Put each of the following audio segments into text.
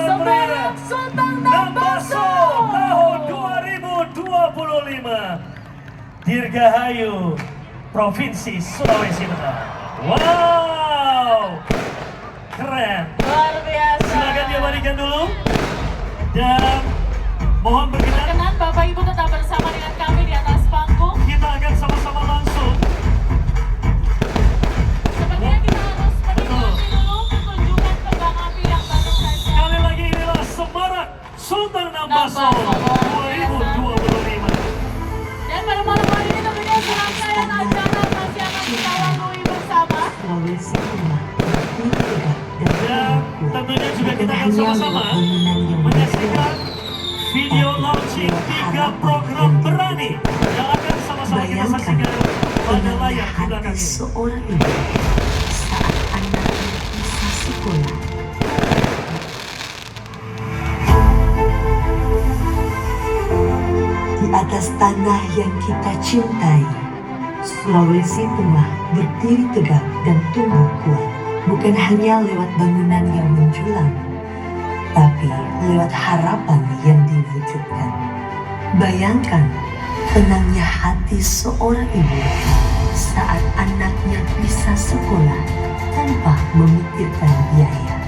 Semerang Sultan Nambaso tahun 2025 Dirgahayu Provinsi Sulawesi Tengah. Wow, keren, Luar biasa. silakan diabadikan dulu dan mohon berkenan Berkenan Bapak Ibu tetap bersama dengan kami di atas panggung. kita akan sama-sama langsung. Sepertinya kita harus menikmati dulu pertunjukan kembang api yang baru saja. Sekali lagi inilah Semarang Sultan Nambaso 2025. Dan pada malam hari ini tentunya serangkaian acara masih akan kita lalui bersama. Dan tentunya juga kita akan sama-sama menyaksikan video launching 3 program berani yang akan sama-sama kita saksikan pada layar di belakang ini. Seorang ibu saat anaknya bisa sekolah. Di atas tanah yang kita cintai, Sulawesi Tengah berdiri tegak dan tumbuh kuat. Bukan hanya lewat bangunan yang menjulang, tapi lewat harapan yang diwujudkan. Bayangkan tenangnya hati seorang ibu saat anaknya bisa sekolah tanpa memikirkan biaya.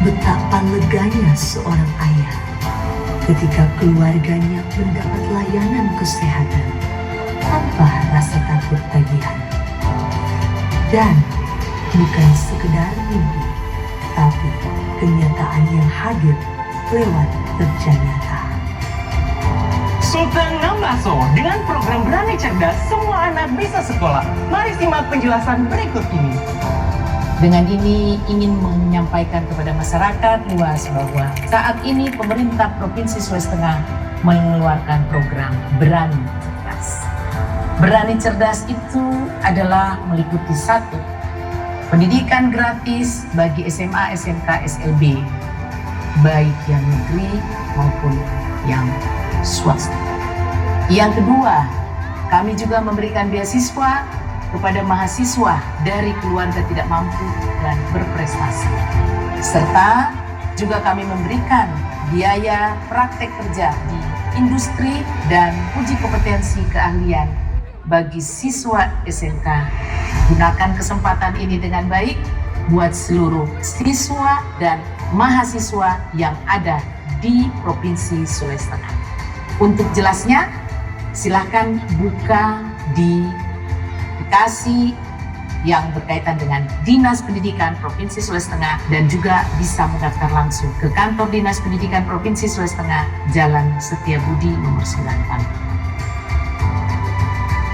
Betapa leganya seorang ayah ketika keluarganya mendapat layanan kesehatan tanpa rasa takut tagihan. Dan bukan sekedar mimpi, tapi kenyataan yang hadir lewat kerja nyata. Sultan Nambaso dengan program Berani Cerdas, semua anak bisa sekolah. Mari simak penjelasan berikut ini. Dengan ini ingin menyampaikan kepada masyarakat luas bahwa saat ini pemerintah Provinsi Sulawesi Tengah mengeluarkan program Berani Cerdas. Berani Cerdas itu adalah meliputi satu, pendidikan gratis bagi SMA, SMK, SLB, baik yang negeri maupun yang swasta. Yang kedua, kami juga memberikan beasiswa kepada mahasiswa dari keluarga tidak mampu dan berprestasi. Serta juga kami memberikan biaya praktek kerja di industri dan uji kompetensi keahlian bagi siswa SMK. Gunakan kesempatan ini dengan baik buat seluruh siswa dan mahasiswa yang ada di Provinsi Sulawesi Tengah. Untuk jelasnya, silakan buka di aplikasi yang berkaitan dengan Dinas Pendidikan Provinsi Sulawesi Tengah dan juga bisa mendaftar langsung ke kantor Dinas Pendidikan Provinsi Sulawesi Tengah, Jalan Setiabudi nomor 9.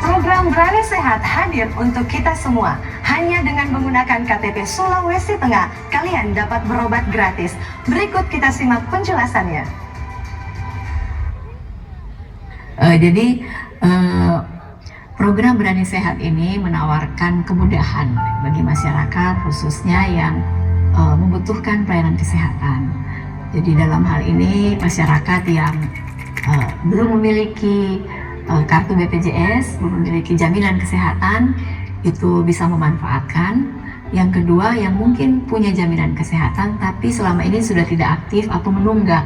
Program Berani Sehat hadir untuk kita semua. Hanya dengan menggunakan KTP Sulawesi Tengah, kalian dapat berobat gratis. Berikut kita simak penjelasannya. Program Berani Sehat ini menawarkan kemudahan bagi masyarakat, khususnya yang membutuhkan pelayanan kesehatan. Jadi dalam hal ini masyarakat yang belum memiliki kartu BPJS, memiliki jaminan kesehatan, itu bisa memanfaatkan. Yang kedua, yang mungkin punya jaminan kesehatan tapi selama ini sudah tidak aktif atau menunggak.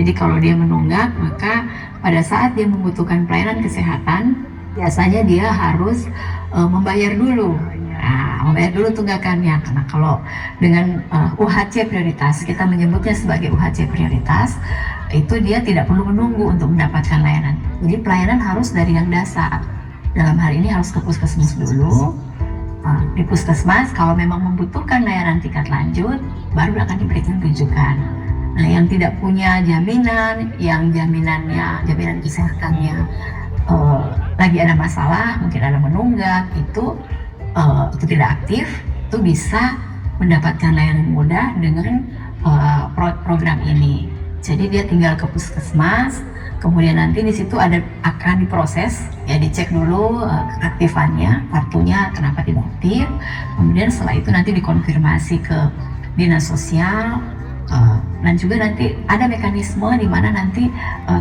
Jadi kalau dia menunggak, maka pada saat dia membutuhkan pelayanan kesehatan, biasanya dia harus membayar dulu. Nah, membayar dulu tunggakannya, karena kalau dengan UHC prioritas, kita menyebutnya sebagai UHC prioritas, itu dia tidak perlu menunggu untuk mendapatkan layanan. Jadi pelayanan harus dari yang dasar. Dalam hal ini harus ke puskesmas dulu. Di puskesmas kalau memang membutuhkan layanan tingkat lanjut, baru akan diberikan rujukan. Nah, yang tidak punya jaminan, yang jaminan kesehatannya lagi ada masalah, mungkin ada menunggak, itu tidak aktif, itu bisa mendapatkan layanan mudah dengan program ini. Jadi dia tinggal ke puskesmas, kemudian nanti di situ akan diproses, ya dicek dulu keaktifannya, kartunya kenapa tidak aktif. Kemudian setelah itu nanti dikonfirmasi ke dinas sosial, dan juga nanti ada mekanisme di mana nanti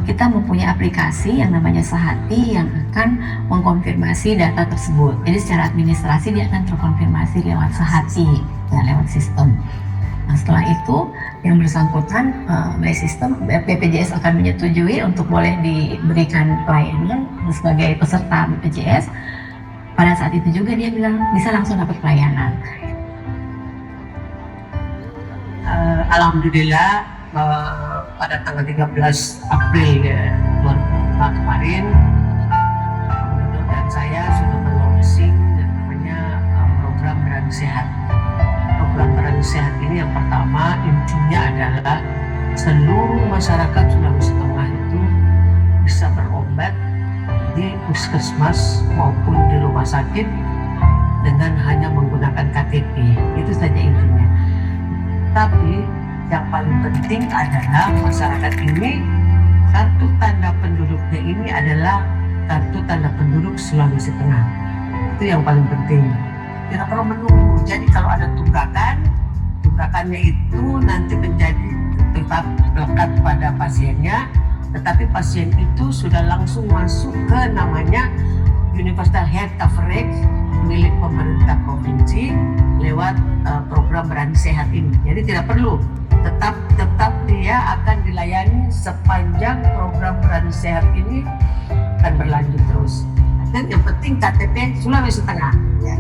kita mempunyai aplikasi yang namanya Sehati yang akan mengkonfirmasi data tersebut. Jadi secara administrasi dia akan terkonfirmasi lewat Sehati, ya lewat sistem. Nah, setelah itu yang bersangkutan by sistem BPJS akan menyetujui untuk boleh diberikan pelayanan sebagai peserta BPJS. Pada saat itu juga dia bilang bisa langsung dapat pelayanan. Alhamdulillah pada tanggal 13 April 2005 kemarin Gubernur dan saya sudah meluncurkan yang namanya program Berani Sehat. Program Berani Sehat ini yang pertama intinya adalah seluruh masyarakat Sulawesi Tengah itu bisa berobat di puskesmas maupun di rumah sakit dengan hanya menggunakan KTP. Itu saja intinya. Tapi yang paling penting adalah masyarakat ini kartu tanda penduduknya ini adalah kartu tanda penduduk Sulawesi Tengah. Itu yang paling penting. Tidak perlu menunggu. Jadi kalau ada tunggakannya itu nanti menjadi tetap lekat pada pasiennya, tetapi pasien itu sudah langsung masuk ke namanya Universal Health Coverage milik pemerintah provinsi lewat program Berani Sehat ini. Jadi tidak perlu, tetap dia akan dilayani sepanjang program Berani Sehat ini akan berlanjut terus. Dan yang penting KTP Sulawesi Tengah. Ya.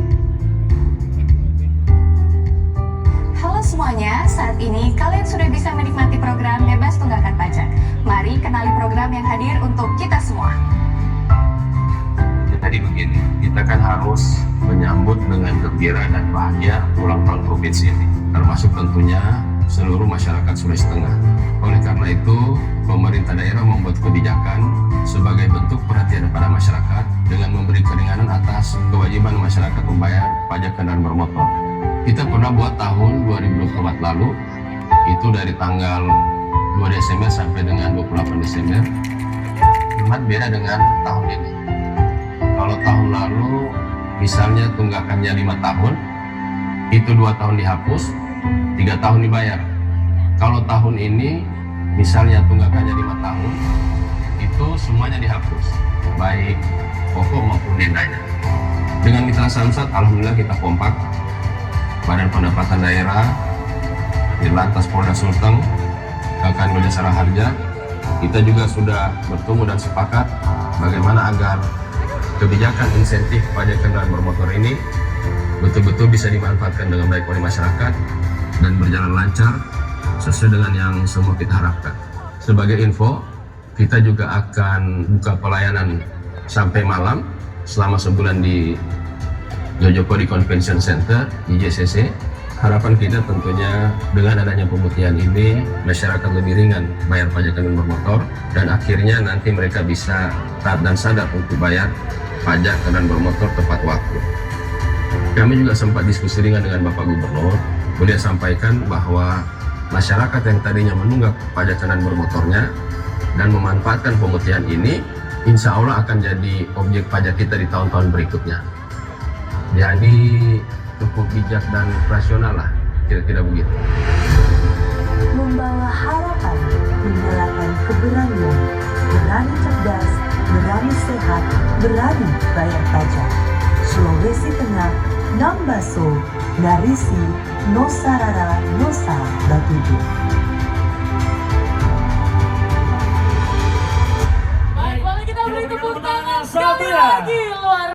Halo semuanya, saat ini kalian sudah bisa menikmati program bebas tunggakan pajak. Mari kenali program yang hadir untuk kita semua. Jadi begini, kita kan harus menyambut dengan gembira dan bahagia ulang tahun provinsi ini, termasuk tentunya seluruh masyarakat Sulawesi Tengah. Oleh karena itu, pemerintah daerah membuat kebijakan sebagai bentuk perhatian kepada masyarakat dengan memberi keringanan atas kewajiban masyarakat membayar pajak kendaraan bermotor. Kita pernah buat tahun 2024 lalu, itu dari tanggal 2 Desember sampai dengan 28 Desember, cuma beda dengan tahun ini. Kalau tahun lalu misalnya tunggakannya 5 tahun, itu 2 tahun dihapus, 3 tahun dibayar. Kalau tahun ini misalnya tunggakannya 5 tahun, itu semuanya dihapus, baik pokok maupun dendanya. Dengan mitra Samsat, alhamdulillah kita kompak. Badan Pendapatan Daerah, Dirlantas Polda Sulteng, Kanwil Jasara Harja, kita juga sudah bertemu dan sepakat bagaimana agar kebijakan insentif pajak kendaraan bermotor ini betul-betul bisa dimanfaatkan dengan baik oleh masyarakat dan berjalan lancar sesuai dengan yang semua kita harapkan. Sebagai info, kita juga akan buka pelayanan sampai malam selama sebulan di Jojokodi Convention Center (JCC). Harapan kita tentunya dengan adanya pemutihan ini masyarakat lebih ringan bayar pajak kendaraan bermotor dan akhirnya nanti mereka bisa taat dan sadar untuk bayar pajak kendaraan bermotor tepat waktu. Kami juga sempat diskusi dengan Bapak Gubernur. Beliau sampaikan bahwa masyarakat yang tadinya menunggak pajak kendaraan bermotornya dan memanfaatkan pemutihan ini, insya Allah akan jadi objek pajak kita di tahun-tahun berikutnya. Jadi cukup bijak dan rasional lah, kira-kira begitu. Membawa harapan, menyalakan keberanian, berani cerdas, berani sehat, berani bayar pajak. Sulawesi Tengah, Nambaso, Narisi, Nosarara, Nosa, Batudu. Baik, boleh kita beri tepuk tangan sekali lagi, luar